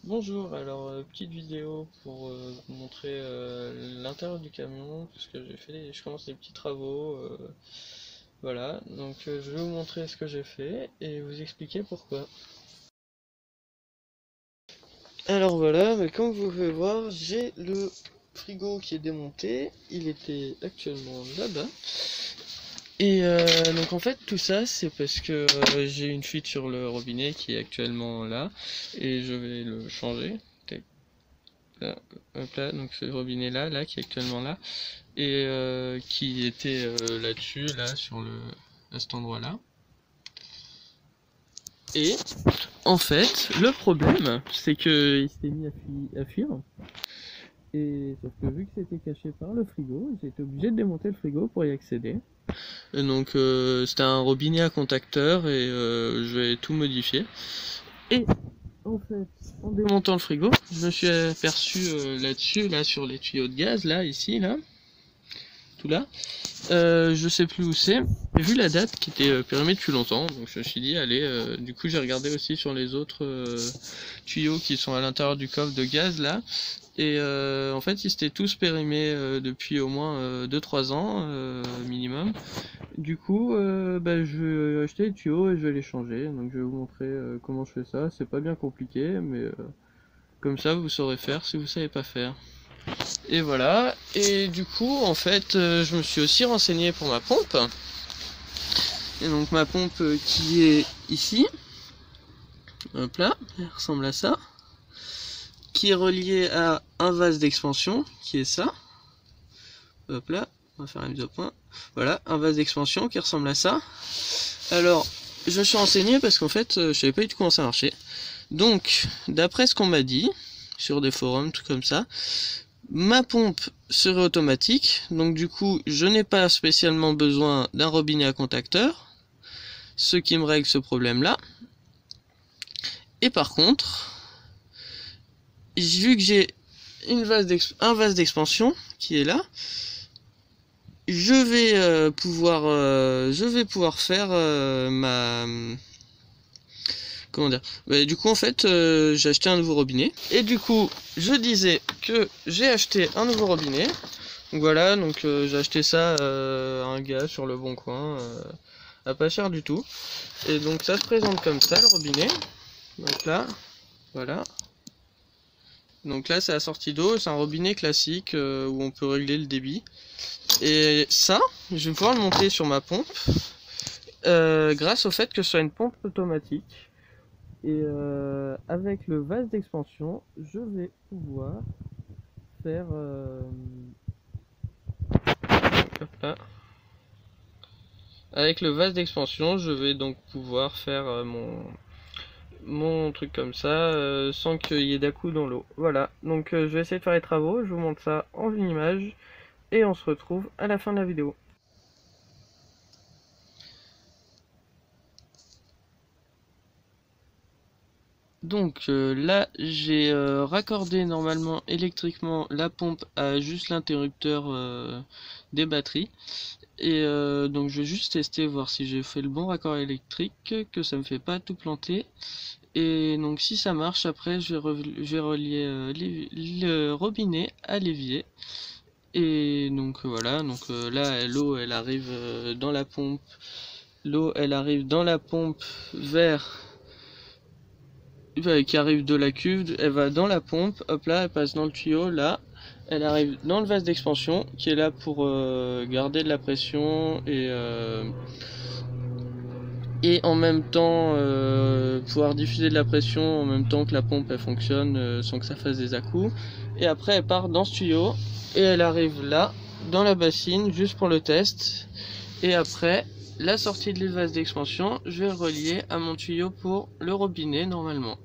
Bonjour, alors petite vidéo pour vous montrer l'intérieur du camion parce que je commence des petits travaux, voilà, donc je vais vous montrer ce que j'ai fait et vous expliquer pourquoi. Alors voilà, mais comme vous pouvez voir, j'ai le frigo qui est démonté, il était actuellement là-bas. Et donc en fait tout ça c'est parce que j'ai une fuite sur le robinet qui est actuellement là et je vais le changer. Là, hop là, donc ce robinet là qui est actuellement là et qui était là-dessus, là sur à cet endroit là. Et en fait le problème c'est que il s'est mis à fuir, et sauf que vu que c'était caché par le frigo, j'ai été obligé de démonter le frigo pour y accéder. Et donc c'était un robinet à contacteur et je vais tout modifier. Et en fait, en démontant le frigo, je me suis aperçu là-dessus, là sur les tuyaux de gaz, là, ici, là, tout là. Je sais plus où c'est. J'ai vu la date qui était périmée depuis longtemps, donc je me suis dit, allez, du coup j'ai regardé aussi sur les autres tuyaux qui sont à l'intérieur du coffre de gaz, là. Et en fait, ils étaient tous périmés depuis au moins 2-3 ans minimum. Du coup, bah, je vais acheter les tuyaux et je vais les changer. Donc je vais vous montrer comment je fais ça. C'est pas bien compliqué, mais comme ça vous saurez faire si vous savez pas faire. Et voilà. Et du coup, en fait, je me suis aussi renseigné pour ma pompe. Et donc ma pompe qui est ici. Hop là, elle ressemble à ça. Qui est reliée à un vase d'expansion, qui est ça. Hop là, on va faire la mise au point. Voilà, un vase d'expansion qui ressemble à ça. Alors, je me suis renseigné parce qu'en fait, je savais pas du tout comment ça marchait. Donc, d'après ce qu'on m'a dit, sur des forums, tout comme ça, ma pompe serait automatique. Donc du coup, je n'ai pas spécialement besoin d'un robinet à contacteur, ce qui me règle ce problème-là. Et par contre, vu que j'ai un vase d'expansion qui est là, je vais pouvoir faire ma comment dire, bah, du coup en fait j'ai acheté un nouveau robinet et du coup je disais que j'ai acheté un nouveau robinet. Donc voilà, donc j'ai acheté ça à un gars sur le bon coin à pas cher du tout. Et donc ça se présente comme ça le robinet. Donc là, voilà. Donc là c'est la sortie d'eau, c'est un robinet classique où on peut régler le débit. Et ça, je vais pouvoir le monter sur ma pompe grâce au fait que ce soit une pompe automatique. Et avec le vase d'expansion, je vais pouvoir faire hop là. Avec le vase d'expansion, je vais donc pouvoir faire mon truc comme ça sans qu'il y ait d'à-coups dans l'eau. Voilà, donc je vais essayer de faire les travaux, je vous montre ça en une image et on se retrouve à la fin de la vidéo. Donc là j'ai raccordé normalement électriquement la pompe à juste l'interrupteur des batteries. Et donc je vais juste tester, voir si j'ai fait le bon raccord électrique, que ça me fait pas tout planter. Et donc si ça marche, après je vais relier le robinet à l'évier. Et donc voilà, donc là l'eau elle arrive dans la pompe. L'eau elle arrive dans la pompe vers qui arrive de la cuve, elle va dans la pompe, hop là, elle passe dans le tuyau, là, elle arrive dans le vase d'expansion qui est là pour garder de la pression et en même temps pouvoir diffuser de la pression en même temps que la pompe elle fonctionne sans que ça fasse des à-coups. Et après elle part dans ce tuyau et elle arrive là dans la bassine juste pour le test. Et après la sortie de vase d'expansion, je vais le relier à mon tuyau pour le robinet normalement.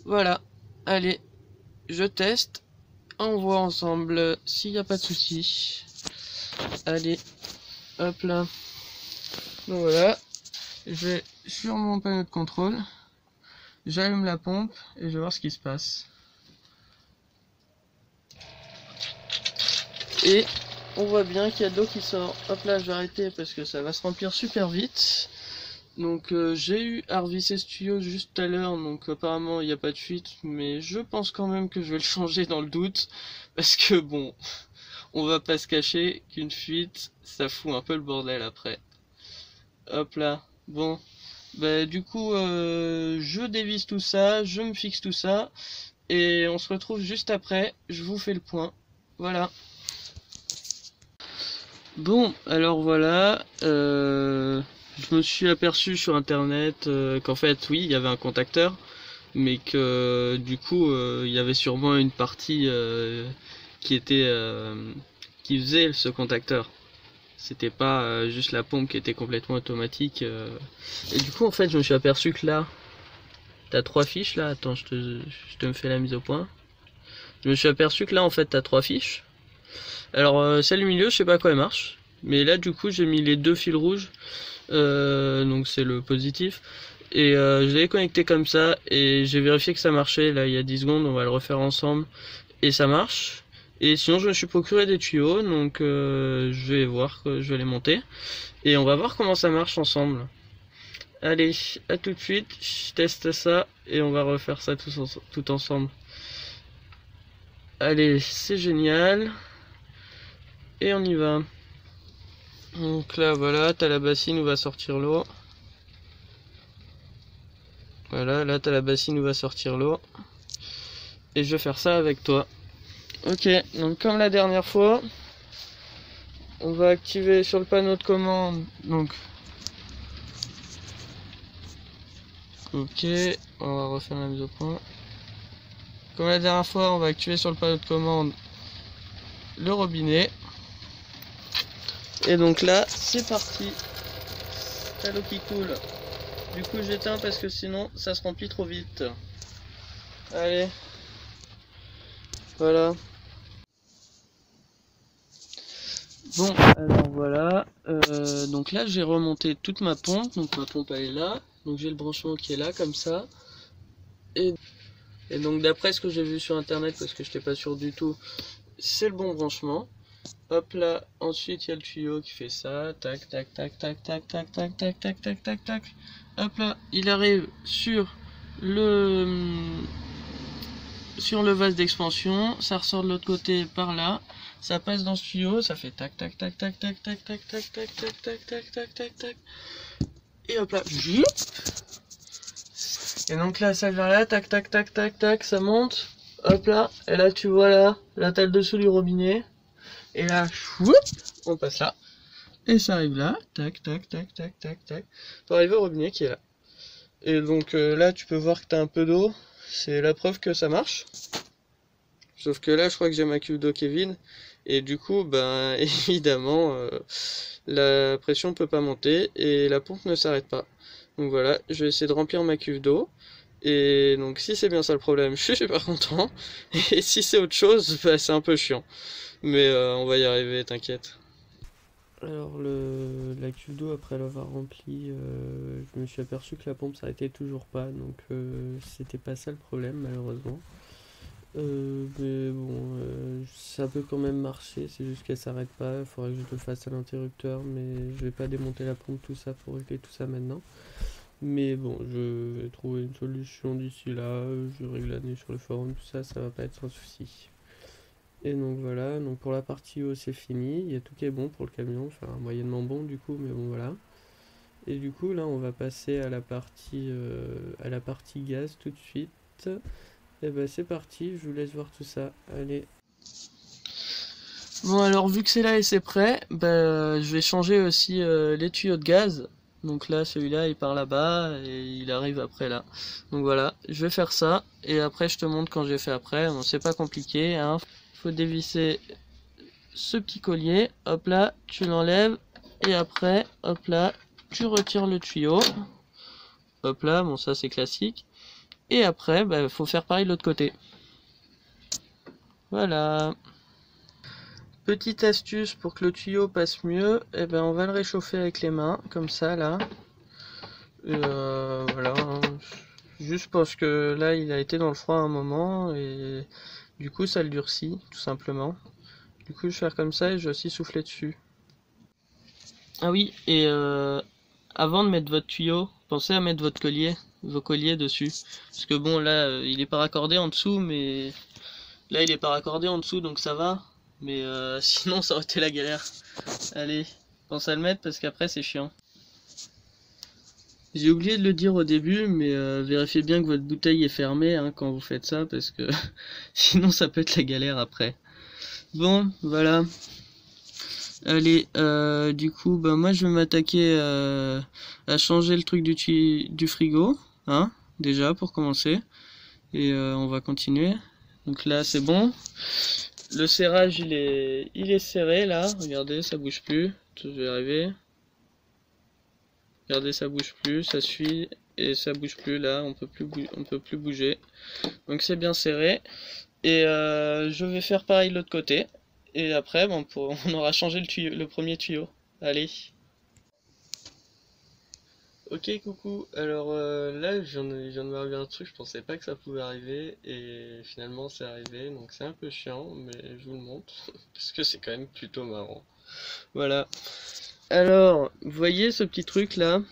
Voilà, allez, je teste, on voit ensemble s'il n'y a pas de souci. Allez, hop là. Donc voilà, je vais sur mon panneau de contrôle, j'allume la pompe et je vais voir ce qui se passe. Et on voit bien qu'il y a de l'eau qui sort. Hop là, je vais arrêter parce que ça va se remplir super vite. Donc j'ai eu à revisser ce tuyau juste tout à l'heure, donc apparemment il n'y a pas de fuite, mais je pense quand même que je vais le changer dans le doute, parce que bon, on va pas se cacher qu'une fuite, ça fout un peu le bordel après. Hop là, bon, bah du coup je dévisse tout ça, je me fixe tout ça, et on se retrouve juste après, je vous fais le point, voilà. Bon, alors voilà, je me suis aperçu sur internet qu'en fait, oui, il y avait un contacteur, mais que du coup, il y avait sûrement une partie qui était qui faisait ce contacteur. C'était pas juste la pompe qui était complètement automatique. Et du coup, en fait, je me suis aperçu que là, t'as 3 fiches là. Attends, je te me fais la mise au point. Je me suis aperçu que là, en fait, t'as 3 fiches. Alors celle du milieu, je sais pas à quoi elle marche, mais là du coup j'ai mis les 2 fils rouges, donc c'est le positif, et je l'ai connecté comme ça, et j'ai vérifié que ça marchait, là il y a 10 secondes, on va le refaire ensemble, et ça marche. Et sinon je me suis procuré des tuyaux, donc je vais voir, je vais les monter, et on va voir comment ça marche ensemble. Allez, à tout de suite, je teste ça, et on va refaire ça tout ensemble. Allez, c'est génial. Et on y va. Donc là voilà, t'as la bassine où va sortir l'eau. Voilà, là t'as la bassine où va sortir l'eau. Et je vais faire ça avec toi. Ok, donc comme la dernière fois, on va activer sur le panneau de commande. Donc ok, on va refaire la mise au point. Comme la dernière fois, on va activer sur le panneau de commande le robinet. Et donc là, c'est parti. T'as l'eau qui coule. Du coup j'éteins parce que sinon ça se remplit trop vite. Allez. Voilà. Bon, alors voilà. Donc là j'ai remonté toute ma pompe. Donc ma pompe elle est là. Donc j'ai le branchement qui est là comme ça. Et donc d'après ce que j'ai vu sur internet, parce que je n'étais pas sûr du tout, c'est le bon branchement. Hop là, ensuite il y a le tuyau qui fait ça. Tac, tac, tac, tac, tac, tac, tac, tac, tac, tac, tac, tac. Hop là, il arrive sur le vase d'expansion, ça ressort de l'autre côté par là, ça passe dans ce tuyau, ça fait tac tac tac tac tac tac tac tac tac tac tac tac tac tac tac, et hop là, et donc là ça vient là, tac tac tac tac tac, ça monte, hop là, et là tu vois là t'as le dessous du robinet, et là on passe là, et ça arrive là, tac tac tac tac tac tac, pour arriver au robinet qui est là. Et donc là tu peux voir que t'as un peu d'eau, c'est la preuve que ça marche. Sauf que là je crois que j'ai ma cuve d'eau qui est vide, et du coup ben évidemment la pression ne peut pas monter et la pompe ne s'arrête pas. Donc voilà, je vais essayer de remplir ma cuve d'eau, et donc si c'est bien ça le problème, je suis super content, et si c'est autre chose, bah, c'est un peu chiant. Mais on va y arriver, t'inquiète. Alors la cuve d'eau, après l'avoir remplie, je me suis aperçu que la pompe s'arrêtait toujours pas, donc c'était pas ça le problème malheureusement. Mais bon, ça peut quand même marcher, c'est juste qu'elle s'arrête pas, il faudrait que je le fasse à l'interrupteur, mais je vais pas démonter la pompe, tout ça, pour régler tout ça maintenant. Mais bon, je vais trouver une solution d'ici là, je règle l'année sur le forum, tout ça, ça va pas être un souci. Et donc voilà, donc pour la partie eau c'est fini, il y a tout qui est bon pour le camion, enfin moyennement bon du coup, mais bon voilà. Et du coup là on va passer à la partie gaz tout de suite. Et bah c'est parti, je vous laisse voir tout ça, allez. Bon alors vu que c'est là et c'est prêt, bah, je vais changer aussi les tuyaux de gaz. Donc là celui-là il part là-bas et il arrive après là. Donc voilà, je vais faire ça et après je te montre quand j'ai fait après. Bon, c'est pas compliqué, hein. Faut dévisser ce petit collier, hop là, tu l'enlèves et après, hop là, tu retires le tuyau. Hop là, bon ça c'est classique. Et après, bah, faut faire pareil de l'autre côté. Voilà. Petite astuce pour que le tuyau passe mieux, eh ben on va le réchauffer avec les mains, comme ça là. Voilà, hein. Juste parce que là il a été dans le froid un moment et du coup ça le durcit tout simplement. Du coup je vais faire comme ça et je vais aussi souffler dessus. Ah oui, et avant de mettre votre tuyau, pensez à mettre vos colliers dessus. Parce que bon, là, il est pas raccordé en dessous, mais là, il est pas raccordé en dessous, donc ça va. Mais sinon, ça aurait été la galère. Allez, pensez à le mettre parce qu'après, c'est chiant. J'ai oublié de le dire au début, mais vérifiez bien que votre bouteille est fermée hein, quand vous faites ça, parce que sinon, ça peut être la galère après. Bon, voilà. Allez, du coup, bah moi je vais m'attaquer à changer le truc du frigo, hein, déjà pour commencer. Et on va continuer. Donc là c'est bon. Le serrage il est serré là. Regardez, ça bouge plus. Je vais arriver. Regardez, ça bouge plus, ça suit et ça bouge plus là. On peut plus bouger. Donc c'est bien serré. Et je vais faire pareil de l'autre côté. Et après, bon, on aura changé le premier tuyau. Allez. Ok, coucou. Alors là, je viens de m'arriver un truc, je pensais pas que ça pouvait arriver. Et finalement, c'est arrivé. Donc c'est un peu chiant, mais je vous le montre. Parce que c'est quand même plutôt marrant. Voilà. Alors, vous voyez ce petit truc là?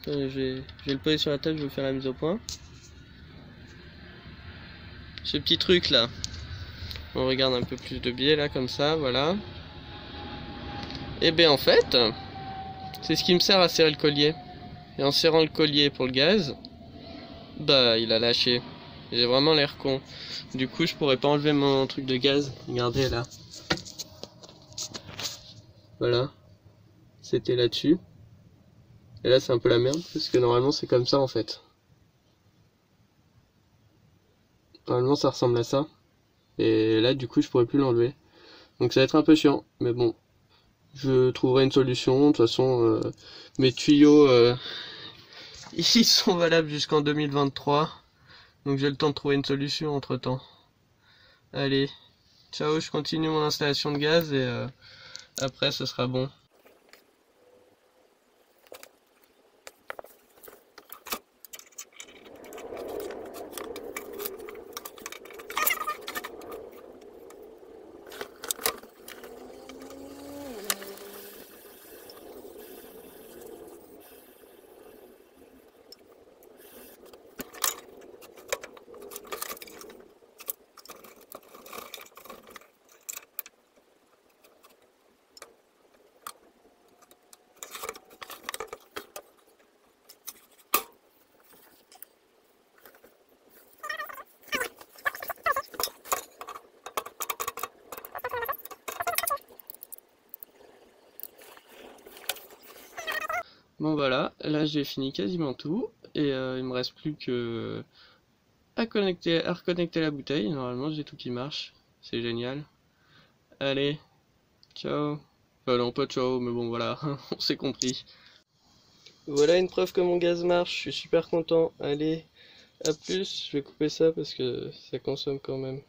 Je vais le poser sur la table, je vais vous faire la mise au point. Ce petit truc là. On regarde un peu plus de biais là, comme ça, voilà. Et bien en fait, c'est ce qui me sert à serrer le collier. Et en serrant le collier pour le gaz, bah il a lâché. J'ai vraiment l'air con. Du coup je pourrais pas enlever mon truc de gaz. Regardez là. Voilà. C'était là-dessus. Et là c'est un peu la merde parce que normalement c'est comme ça en fait. Normalement ça ressemble à ça. Et là du coup je pourrais plus l'enlever. Donc ça va être un peu chiant. Mais bon. Je trouverai une solution. De toute façon mes tuyaux ils sont valables jusqu'en 2023. Donc j'ai le temps de trouver une solution entre temps. Allez, ciao, je continue mon installation de gaz et après ce sera bon. Bon voilà, là j'ai fini quasiment tout et il me reste plus que à reconnecter la bouteille. Normalement j'ai tout qui marche, c'est génial. Allez, ciao. Enfin non pas ciao, mais bon voilà, on s'est compris. Voilà une preuve que mon gaz marche, je suis super content. Allez, à plus, je vais couper ça parce que ça consomme quand même.